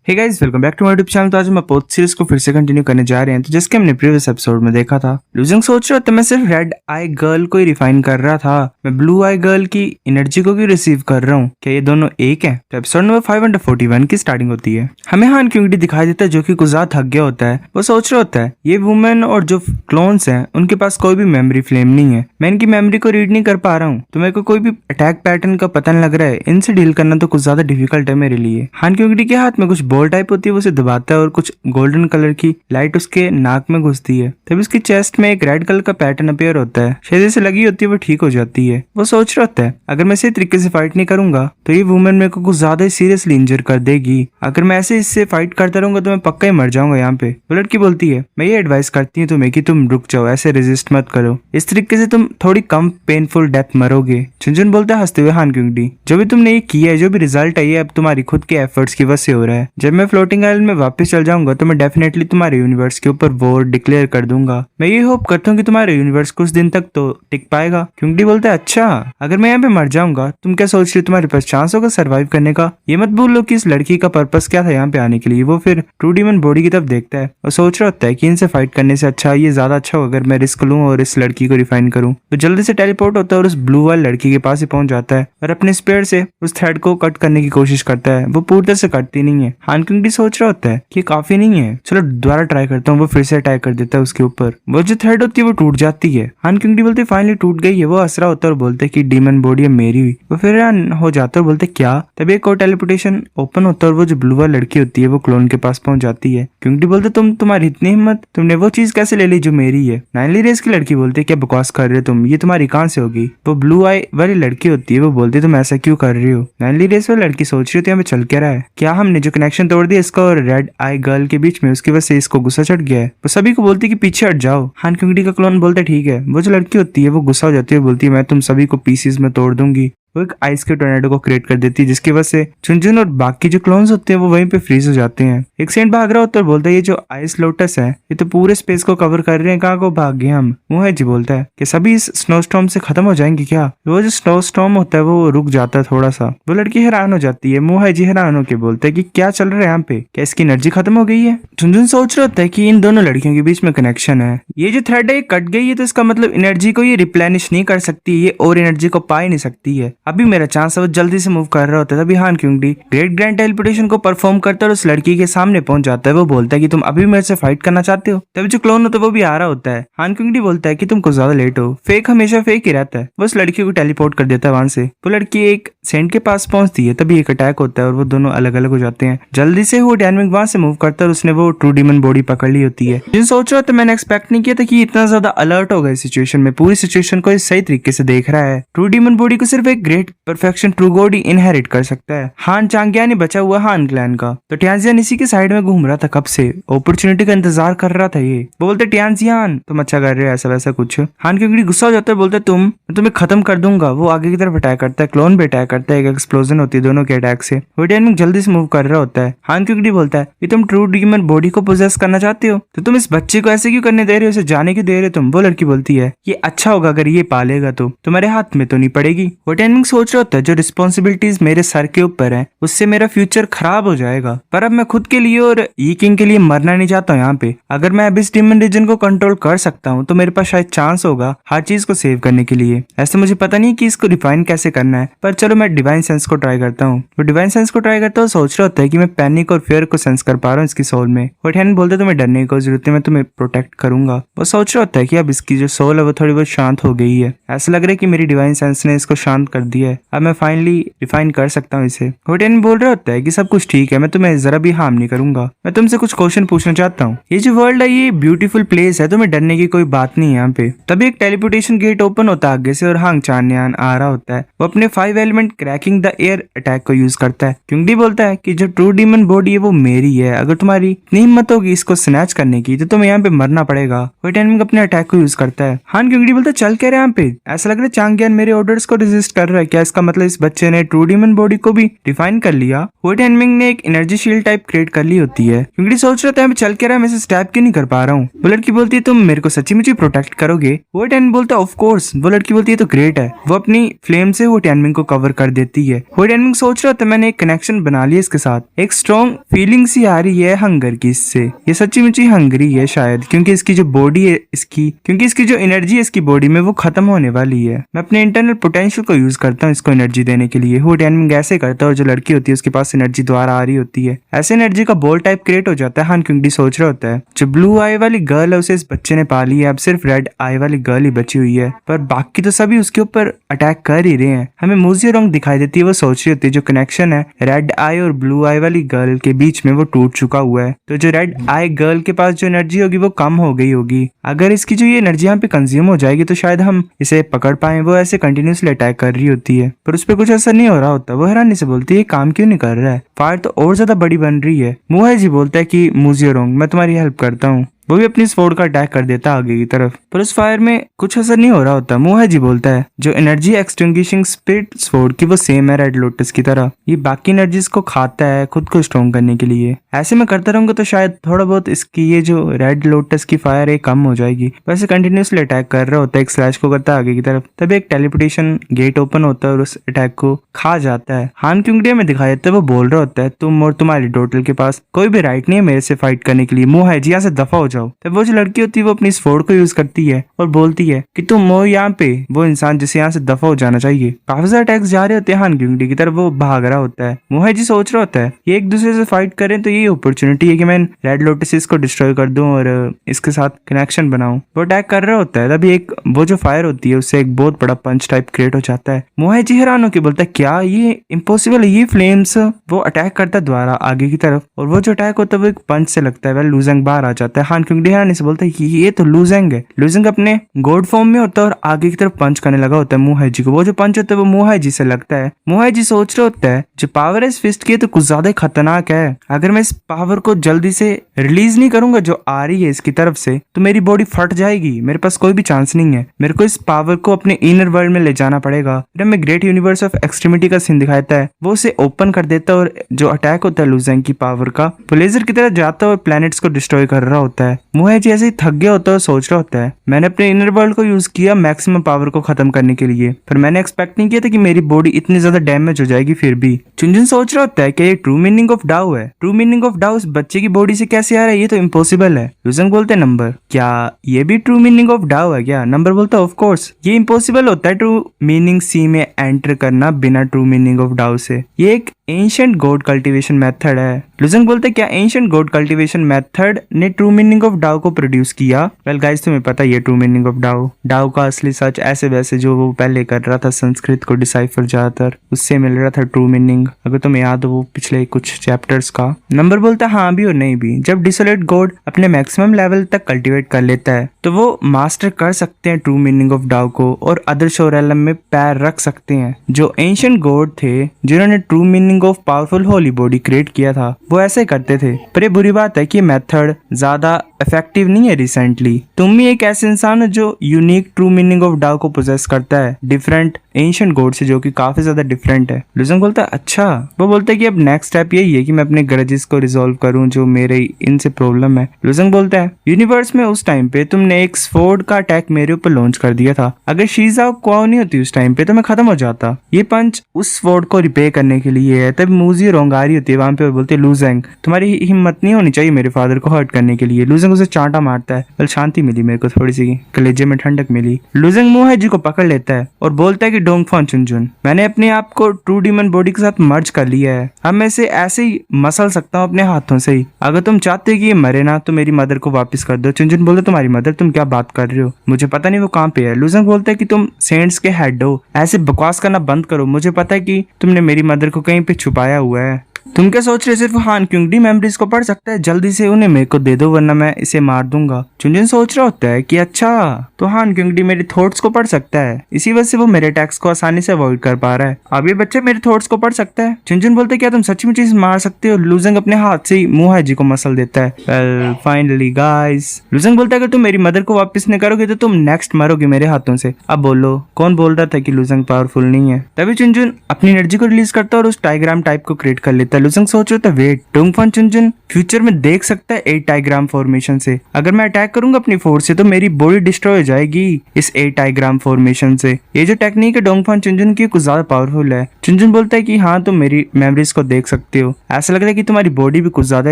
Hey guys, welcome back to my YouTube channel. तो आज हम अपोथ सीरीज को फिर से कंटिन्यू करने जा रहे हैं। तो जैसे हमने प्रीवियस एपिसोड में देखा था, लूजिंग सोच रहा था मैं सिर्फ रेड आई गर्ल को ही रिफाइन कर रहा था, मैं ब्लू आई गर्ल की एनर्जी को भी रिसीव कर रहा हूँ। क्या ये दोनों एक है? तो एपिसोड नंबर 541 की स्टार्टिंग होती है। हमें हान क्यूंगडी दिखाई देता है जो कि कुछ ज्यादा थक गया होता है। वो सोच रहा होता है ये वुमेन और जो क्लोन्स हैं उनके पास कोई भी मेमोरी फ्लेम नहीं है, मैं इनकी मेमोरी को रीड नहीं कर पा रहा हूँ, तो मेरे को कोई भी अटैक पैटर्न का पता नहीं लग रहा है। इनसे डील करना तो कुछ ज्यादा डिफिकल्ट है मेरे लिए। हान क्यूंगडी के हाथ में कुछ बॉल टाइप होती है, वो दबाता है और कुछ गोल्डन कलर की लाइट उसके नाक में घुसती है। तभी उसकी चेस्ट में एक रेड कलर का पैटर्न अपीयर होता है, शायद से लगी होती है वो ठीक हो जाती है। वो सोच रहा होता है अगर मैं इसी तरीके से फाइट नहीं करूंगा तो ये वुमेन मेरे को कुछ ज्यादा ही सीरियसली इंजर कर देगी। अगर मैं ऐसे इससे फाइट करता रहूंगा तो मैं पक्का ही मर जाऊंगा यहाँ पे। वो लड़की बोलती है मैं ये एडवाइस करती हूँ तुम्हें कि तुम रुक जाओ, ऐसे रेजिस्ट मत करो, इस तरीके से तुम थोड़ी कम पेनफुल डेथ मरोगे। चुनचुन बोलता है हंसते हुए हान क्यूंगडी, जो भी तुमने ये किया है, जो भी रिजल्ट है, ये अब तुम्हारी खुद के एफर्ट्स की वजह से हो रहा है। जब मैं फ्लोटिंग आइलैंड में वापस चल जाऊंगा तो मैं डेफिनेटली तुम्हारे यूनिवर्स के ऊपर वॉर डिक्लेयर कर दूंगा। मैं ये होप करता हूँ कि तुम्हारे यूनिवर्स कुछ दिन तक तो टिक पाएगा। क्यूंगडी बोलता है अच्छा, अगर मैं यहाँ पे मर जाऊंगा तुम क्या सोच रही हो तुम्हारे पास चांस होगा सर्वाइव करने का? ये मत भूल लो कि इस लड़की का पर्पस क्या था यहाँ पे आने के लिए। वो फिर ट्रू डीमन बॉडी की तरफ देखता है और सोच रहा होता है कि इनसे फाइट करने से अच्छा ये ज्यादा अच्छा होगा अगर मैं रिस्क लूं और इस लड़की को रिफाइन करूं। तो जल्दी से टेलीपोर्ट होता है और उस ब्लू वाली लड़की के पास ही पहुंच जाता है और अपने स्पेयर से उस थ्रेड को कट करने की कोशिश करता है। वो पूरी तरह से कटती नहीं है। हान क्यूंगडी सोच रहा होता है कि काफी नहीं है, चलो दोबारा ट्राई करता हूँ। वो फिर से अटैक कर देता है उसके ऊपर। वो जो थ्रेड होती है वो टूट जाती है। हान क्यूंगडी बोलते फाइनली टूट गई है। वो हंस रहा होता है और बोलते कि डीमन बॉडी है मेरी हुई। वो फिर हो जाता है, बोलते क्या? तभी एक और टेलीपोर्टेशन ओपन होता है और वो जो ब्लू वाली लड़की होती है वो क्लोन के पास पहुंच जाती है। क्यूंगडी बोलते तुम्हारी इतनी हिम्मत, तुमने वो चीज कैसे ले ली जो मेरी है? नाइनली रेस की लड़की बोलती क्या बकवास कर रहे हो तुम, ये तुम्हारी कहाँ से होगी? वो ब्लू आई वाली लड़की होती है, वो बोलती तुम ऐसा क्यों कर रही हो? नाइनली रेस वाली लड़की सोच रही होती है हमें चल क्या रहा है, क्या हमने जो कनेक्शन तोड़ दिया इसका और रेड आई गर्ल के बीच में, उसकी वजह से इसको गुस्सा चढ़ गया है। वो सभी को बोलती कि पीछे हट जाओ। हान क्यूंगडी का क्लोन बोलता ठीक है। वो जो लड़की होती है वो गुस्सा हो जाती है, बोलती है मैं तुम सभी को पीसेस में तोड़ दूंगी। वो एक आइस के टोर्नेडो को क्रिएट कर देती है जिसकी वजह से चुनचुन और बाकी जो क्लोन्स होते हैं वो वहीं पे फ्रीज हो जाते हैं। एक सेंट भाग रहा होता है और बोलता है ये जो आइस लोटस है ये तो पूरे स्पेस को कवर कर रहे हैं, कहाँ को भाग गए हम? मुंह है जी बोलता है कि सभी इस स्नोस्टॉर्म से खत्म हो जाएंगे क्या? वो जो स्नोस्टॉर्म होता है वो रुक जाता है थोड़ा सा। वो लड़की हैरान हो जाती है। मुंह है जी हैरान होकर बोलता है कि क्या चल रहा है यहाँ पे, क्या इसकी एनर्जी खत्म हो गई है? चुनचुन सोच रहा होता है कि इन दोनों लड़कियों के बीच में कनेक्शन है। ये जो थ्रेड है ये कट गई है तो इसका मतलब एनर्जी को ये रिप्लेनिश नहीं कर सकती, ये और एनर्जी को पा ही नहीं सकती है। अभी मेरा चांस वो जल्दी से मूव कर रहा होता है। तभी हान क्यूंगडी ग्रेट ग्रैंड टेलीपोर्टेशन को परफॉर्म करता है और उस लड़की के सामने पहुंच जाता है। वो बोलता है कि तुम अभी मेरे से फाइट करना चाहते हो? तभी जो क्लोन होता है वो भी आ रहा होता है। हान क्यूंगडी बोलता है कि तुम कुछ ज्यादा लेट हो, फेक हमेशा फेक ही रहता है। वो उस लड़की को टेलीपोर्ट कर देता है वहां से। वो लड़की एक सेंट के पास पहुंचती है, तभी एक अटैक होता है और वो दोनों अलग अलग हो जाते हैं। जल्दी से वो डायनामिक वहां से मूव करता है और उसने वो ट्रू डीमन बॉडी पकड़ ली होती है। जिन सोच रहा था मैंने एक्सपेक्ट नहीं किया था कि इतना ज्यादा अलर्ट होगा इस सिचुएशन में, पूरी सिचुएशन को सही तरीके से देख रहा है। ट्रू डीमन बॉडी को सिर्फ एक great perfection true God inherit कर सकता है। हान चांगियान ने बचा हुआ हान क्लैन का, तो टियांजियान इसी के साइड में घूम रहा था कब से, अपॉर्चुनिटी का इंतजार कर रहा था ये। वो बोलते टियांजियान तुम अच्छा कर रहे हो, ऐसा वैसा कुछ। हान क्यूंगडी गुस्सा हो जाता है, बोलते मैं तुम्हें खत्म कर दूंगा। वो आगे की तरफ अटैक करता है, क्लोन भी अटैक करता है, एक एक्सप्लोजन होती है दोनों के अटैक से। वो डायनामिक जल्दी से मूव कर रहा होता है। हान क्यूंगडी बोलता है कि तुम ट्रू डीमन बॉडी को पोजेस करना चाहते हो तो तुम इस बच्चे को ऐसे क्यों करने दे रहे हो, इसे जाने क्यों दे रहे हो तुम? वो लड़की बोलती है ये अच्छा होगा अगर ये पालेगा तो तुम्हारे हाथ में तो नहीं पड़ेगी। वो डायनामिक सोच रहा होता है जो रिस्पॉन्सिबिलिटीज मेरे सर के ऊपर है उससे मेरा फ्यूचर खराब हो जाएगा, पर अब मैं खुद के लिए और ये किंग के लिए मरना नहीं चाहता हूँ यहाँ पे। अगर मैं अब इस डीमन रीजन को कंट्रोल कर सकता हूँ तो मेरे पास शायद चांस होगा हर चीज को सेव करने के लिए। ऐसे मुझे पता नहीं कि इसको डिफाइन कैसे करना है, पर चलो मैं डिवाइन सेंस को ट्राई करता हूँ। वो डिवाइन सेंस को ट्राई करता हूँ, सोच रहा होता है कि मैं पैनिक और फियर को सेंस कर पा रहा हूँ इसकी सोल में। बट हैन बोलते तुम्हें डरने की कोई जरूरत नहीं, मैं तुम्हें प्रोटेक्ट करूंगा। वो सोच रहा होता है कि अब इसकी जो सोल है वो थोड़ी बहुत शांत हो गई है, ऐसा लग रहा है कि मेरी डिवाइन सेंस ने इसको शांत कर दिया है, अब मैं फाइनली डिफाइन कर सकता हूँ इसे। होटेन बोल रहा होता है कि सब कुछ ठीक है, मैं तुम्हें जरा भी हार्म नहीं करूंगा, मैं तुमसे कुछ क्वेश्चन पूछना चाहता हूँ। ये जो वर्ल्ड है ये ब्यूटीफुल प्लेस है, तुम्हें डरने की कोई बात नहीं है यहाँ पे। तभी एक टेलीपोर्टेशन गेट ओपन होता है आगे से और हांग चान्यान आ रहा होता है। वो अपने 5 element cracking the air attack को यूज करता है। क्यूंगडी बोलता है कि जो ट्रू डीमन बॉडी है वो मेरी है, अगर तुम्हारी इतनी हिम्मत होगी इसको स्नैच करने की तो तुम्हें यहाँ पे मरना पड़ेगा। वो टाइमिंग अपने अटैक को यूज करता है। हान क्यूंगडी बोलता है चल क्या रहा है यहाँ पे, ऐसा लग रहा है चांगियान मेरे ऑर्डर्स को रेजिस्ट कर रहा है है, क्या इसका मतलब इस बच्चे ने ट्रू डीमन बॉडी को भी डिफाइन कर लिया? वो टाइमिंग ने एक एनर्जी शील्ड टाइप क्रिएट कर ली होती है। क्योंकि सोच रहा था मैं चल के रहा, मैं इसे स्टैप क्यों नहीं कर पा रहा हूँ। वो लड़की बोलती है तुम मेरे को सच्ची मुझे प्रोटेक्ट करोगे? वो टाइमिंग बोलता है ऑफ कोर्स। वो लड़की बोलती है तो ग्रेट है। वो अपनी फ्लेम से वो टाइमिंग को कवर कर देती है। वो टाइमिंग सोच रहा था मैंने एक कनेक्शन बना लिया इसके साथ, एक स्ट्रॉन्ग फीलिंग सी आ रही है हंगर की इससे। ये सच्ची मुच्ची हंगरी है शायद, क्योंकि इसकी जो बॉडी है इसकी जो एनर्जी है इसकी बॉडी में वो खत्म होने वाली है। मैं अपने इंटरनल पोटेंशियल को यूज करता हूँ इसको एनर्जी देने के लिए। वो टाइमिंग ऐसे करता है और जो लड़की होती है उसके पास एनर्जी दोबारा आ रही होती है। ऐसे एनर्जी का बॉल टाइप क्रिएट हो जाता है। हान क्योंकि सोच रहा होता है जो ब्लू आई वाली गर्ल है उसे इस बच्चे ने पा ली है, अब सिर्फ रेड आई वाली गर्ल ही बची हुई है। पर बाकी तो सभी उसके ऊपर अटैक कर ही रहे हैं। हमें मूजी रॉन्ग दिखाई देती है। वो सोच रही होती है जो कनेक्शन है रेड आई और ब्लू आई वाली गर्ल के बीच में वो टूट चुका हुआ है। तो जो रेड आई गर्ल के पास जो एनर्जी होगी वो कम हो गई होगी। अगर इसकी जो ये एनर्जी यहाँ पे कंज्यूम हो जाएगी तो शायद हम इसे पकड़ पाए। वो ऐसे कंटिन्यूसली अटैक कर रही होती है पर उस पर कुछ असर नहीं हो रहा होता। वो हैरानी से बोलती है काम क्यों नहीं कर रहा है, फायर तो और ज्यादा बड़ी बन रही है। मुहाई जी बोलता है कि मुझे रोंग मैं तुम्हारी हेल्प करता हूँ। वो भी अपनी स्वॉर्ड का अटैक कर देता है आगे की तरफ, पर उस फायर में कुछ असर नहीं हो रहा होता। मुहाई जी बोलता है जो एनर्जी एक्सटिंग्विशिंग स्पिरिट स्वॉर्ड की वो सेम है रेड लोटस की तरह। ये बाकी एनर्जीज को खाता है खुद को स्ट्रॉन्ग करने के लिए। ऐसे मैं करता रहूंगा तो शायद थोड़ा बहुत इसकी ये जो रेड लोटस की फायर है कम हो जाएगी। वैसे कंटिन्यूसली अटैक कर रहा होता है, एक स्लैश को करता है आगे की तरफ। तभी एक टेलीपोर्टेशन गेट ओपन होता है और उस अटैक को खा जाता है। हान क्यूंगडे में दिखाया जाता है वो बोल रहा होता है तुम और तुम्हारी टोटल के पास कोई भी राइट नहीं है मेरे से फाइट करने के लिए। मुहाई जी यहाँ से दफा हो जाओ। तब वो जो लड़की होती है वो अपनी स्वॉर्ड को यूज करती है और बोलती है कि तुम हो यहाँ पे वो इंसान जिसे यहाँ से दफा हो जाना चाहिए। काफी सारे अटैक्स जा रहे होते हैं हान क्यूंगडी की तरफ, वो भाग रहा होता है। मुहाई जी सोच रहा होता है ये एक दूसरे से फाइट करें तो ये अपॉर्चुनिटी है कि मैं रेड लोटस को डिस्ट्रॉय कर दूं और इसके साथ कनेक्शन बनाऊं। वो अटैक कर रहा होता है तभी एक वो जो फायर होती है उससे एक बहुत बड़ा पंच टाइप क्रिएट हो जाता है। मुहाई जी हैरान होकर बोलता है क्या ये इम्पॉसिबल है। ये फ्लेम्स वो अटैक करता है द्वारा आगे की तरफ और वो जो अटैक होता है वो एक पंच से लगता है। वह लूजेंग बाहर आ जाता है। हान क्यूंगडी हैरानी से बोलता है कि ये तो लूजेंग है। लूजेंग अपने गॉड फॉर्म में होता है और आगे की तरफ पंच करने लगा होता है मुहाई जी को। वो जो पंच होता है वो मुहाई जी से लगता है। मुहाई जी सोच रहा होता है जो पावर है इस फिस्ट की तो कुछ ज्यादा खतरनाक है। अगर मैं इस पावर को जल्दी से रिलीज नहीं करूंगा जो आ रही है इसकी तरफ से तो मेरी बॉडी फट जाएगी। मेरे पास कोई भी चांस नहीं है। मेरे को इस पावर को अपने इनर वर्ल्ड में ले जाना पड़ेगा। फिर हमें ग्रेट यूनिवर्स ऑफ एक्सट्रीमिटी का सीन दिखाता है। वो उसे ओपन कर देता है और जो अटैक होता है लूजेंग की पावर का वो लेजर की तरह जाता है और प्लैनेट्स को डिस्ट्रॉय कर रहा होता है। मुहाई जी ऐसे ही थक गया होता है और सोच रहा होता है मैंने अपने इनर वर्ल्ड को यूज किया मैक्सिमम पावर को खत्म करने के लिए, पर मैंने एक्सपेक्ट नहीं किया था कि मेरी बॉडी इतनी ज्यादा डैमेज हो जाएगी। फिर भी चुनजुन सोच रहा होता है कि ये ट्रू मीनिंग ऑफ डाउ है। ट्रू मीनिंग ऑफ डाउ उस बच्चे की बॉडी से कैसे आ रहा है, ये तो इम्पॉसिबल है। लूजेंग बोलते नंबर क्या ये भी ट्रू मीनिंग ऑफ डाउ है क्या? नंबर बोलता है ऑफ कोर्स ये इम्पॉसिबल होता है ट्रू मीनिंग सी में एंटर करना बिना ट्रू मीनिंग ऑफ डाउ से। ये एक एंशिएंट गॉड कल्टीवेशन मेथड है। लूजेंग बोलते क्या एंशिएंट गॉड कल्टीवेशन मेथड ने ट्रू मीनिंग ऑफ डाउ को प्रोड्यूस किया? वेल गाइस तुम्हें पता ही है ट्रू मीनिंग ऑफ डाउ। डाउ का असली सच ऐसे वैसे जो वो पहले कर रहा था संस्कृत को डिसाइफर ज्यादातर उससे मिल रहा था ट्रू मीनिंग। अगर तुम्हें याद हो वो पिछले कुछ चैप्टर्स का। नंबर बोलता हाँ भी और नहीं भी। जब डिसोलेट गॉड अपने मैक्सिमम लेवल तक कल्टीवेट कर लेता है तो वो मास्टर कर सकते हैं ट्रू मीनिंग ऑफ डाउ को और अदर शोर एलम में पैर रख सकते हैं। जो एंशिएंट गॉड थे जिन्होंने true meaning of powerful Holi body create किया था वो ऐसे करते थे। पर ये बुरी बात है कि मेथड ज्यादा इफेक्टिव नहीं है रिसेंटली। तुम भी एक ऐसे इंसान हो जो यूनिक ट्रू मीनिंग ऑफ डाउ को पोजेस करता है डिफरेंट एंशिएंट गॉड से जो कि काफी ज्यादा डिफरेंट है। लूजेंग बोलता है अच्छा। वो बोलता है कि अब नेक्स्ट स्टेप यही है कि मैं अपने ग्रजेस को रिजॉल्व करूं जो मेरे इनसे प्रॉब्लम है। लूजेंग बोलता है यूनिवर्स में उस टाइम पे तुमने एक स्वॉर्ड का अटैक मेरे ऊपर लॉन्च कर दिया था। अगर शीजा क्वाओ नहीं होती उस टाइम पे तो मैं खत्म हो जाता। ये पंच उस स्वॉर्ड को रिपेयर करने के लिए है। तब मूजी रोंगारी होती है वहां पे और बोलते लूजेंग तुम्हारी हिम्मत नहीं होनी चाहिए मेरे फादर को हर्ट करने के लिए। लूजेंग उसे चांटा मारता है। कल शांति मिली मेरे को, थोड़ी सी कलेजे में ठंडक मिली। लूजेंग मुहाई जी को पकड़ लेता है और बोलता है कि डोंगफॉन चुनजुन मैंने अपने आप को ट्रू डीमन बॉडी के साथ मर्ज कर लिया है। अब मैं इसे ऐसे ही मसल सकता हूँ अपने हाथों से ही। अगर तुम चाहते हो कि ये मरे ना तो मेरी मदर को वापस कर दो। चुनजुन बोलता तुम्हारी मदर? तुम क्या बात कर रहे हो, मुझे पता नहीं वो कहाँ पे है। लूजेंग बोलता है कि तुम सेंट्स के हेड हो, ऐसे बकवास करना बंद करो। मुझे पता है कि तुमने मेरी मदर को कहीं पे छुपाया हुआ है। तुम क्या सोच रहे हो सिर्फ हान क्योंकि मेमोरीज को पढ़ सकता है, जल्दी से उन्हें मेरे को दे दो वरना मैं इसे मार दूंगा। चुनजुन सोच रहा होता है कि अच्छा तो हान क्योंकि मेरे थॉट्स को पढ़ सकता है, इसी वजह से वो मेरे अटैक्स को आसानी से अवॉइड कर पा रहा है। अब ये बच्चा मेरे थॉट्स को पढ़ सकता है। चुनजुन बोलते क्या तुम सच्ची मुझे इसे मार सकते हो? लुजंग अपने हाथ से ही मुहाजी को मसल देता है। वेल फाइनली गाइस, लुजंग बोलता है अगर तुम मेरी मदर को वापस नहीं करोगे तो तुम नेक्स्ट मरोगे मेरे हाथों से। अब बोलो कौन बोल रहा था कि लुजंग पावरफुल नहीं है? तभी चुनजुन अपनी एनर्जी को रिलीज करता है और उस टाइग्राम टाइप को क्रिएट कर लेता है। लुजंग सोच रहा था वेट, डोंगफन चुनजुन फ्यूचर में देख सकता है 8 टाइग्राम फॉर्मेशन से। अगर मैं अटैक करूंगा अपनी फोर्स से तो मेरी बॉडी डिस्ट्रॉय हो जाएगी इस 8 टाइग्राम फॉर्मेशन से। ये जो टेक्निक है डोंगफन चुनजुन की कुछ ज्यादा पावरफुल है। चुनजुन बोलता है कि हाँ तुम मेरी मेमोरीज को देख सकते हो, ऐसा लग रहा है कि तुम्हारी बॉडी भी कुछ ज्यादा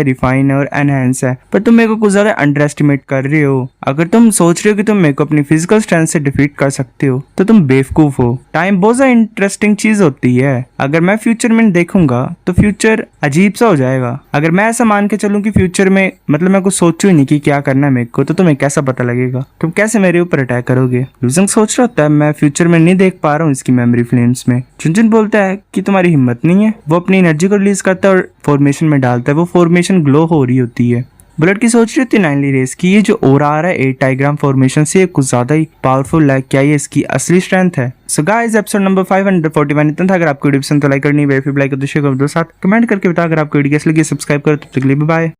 रिफाइन है और एनहेंस है, पर तुम मेरे को कुछ ज्यादा अंडर एस्टिमेट कर रहे हो। अगर तुम सोच रहे हो कि तुम मेरे को अपनी फिजिकल स्ट्रेंथ से डिफीट कर सकते हो तो तुम बेवकूफ हो। टाइम बहुत ज्यादा इंटरेस्टिंग चीज होती है। अगर मैं फ्यूचर में देखूंगा तो फ्यूचर अजीब सा हो जाएगा। अगर मैं ऐसा मान के चलूं कि फ्यूचर में मतलब मैं कुछ सोचूं ही नहीं कि क्या करना है मेरे को, तो तुम्हें कैसा पता लगेगा? तुम कैसे मेरे ऊपर अटैक करोगे? लुजंग सोच रहा होता है मैं फ्यूचर में नहीं देख पा रहा हूँ इसकी मेमोरी फ्लेम्स में। चुनचुन बोलता है कि तुम्हारी हिम्मत नहीं है। वो अपनी एनर्जी को रिलीज करता है और फॉर्मेशन में डालता है। वो फॉर्मेशन ग्लो हो रही होती है। बुलेट की सोच रही होती है नाइनली रेस की ये जो ओरा आ रहा है 8 टाइग्राम फॉर्मेशन से, ये कुछ ज्यादा ही पावरफुल है। क्या ये इसकी असली स्ट्रेंथ है? सो गाइस एपिसोड नंबर 541 इतना था। अगर आपको वीडियो पसंद तो लाइक करनी है, फिर लाइक कर दो, शेयर कर दो, साथ कमेंट करके बताओ। अगर आपको वीडियो कैसी लगी सब्सक्राइब करो। तब तक के लिए बाय।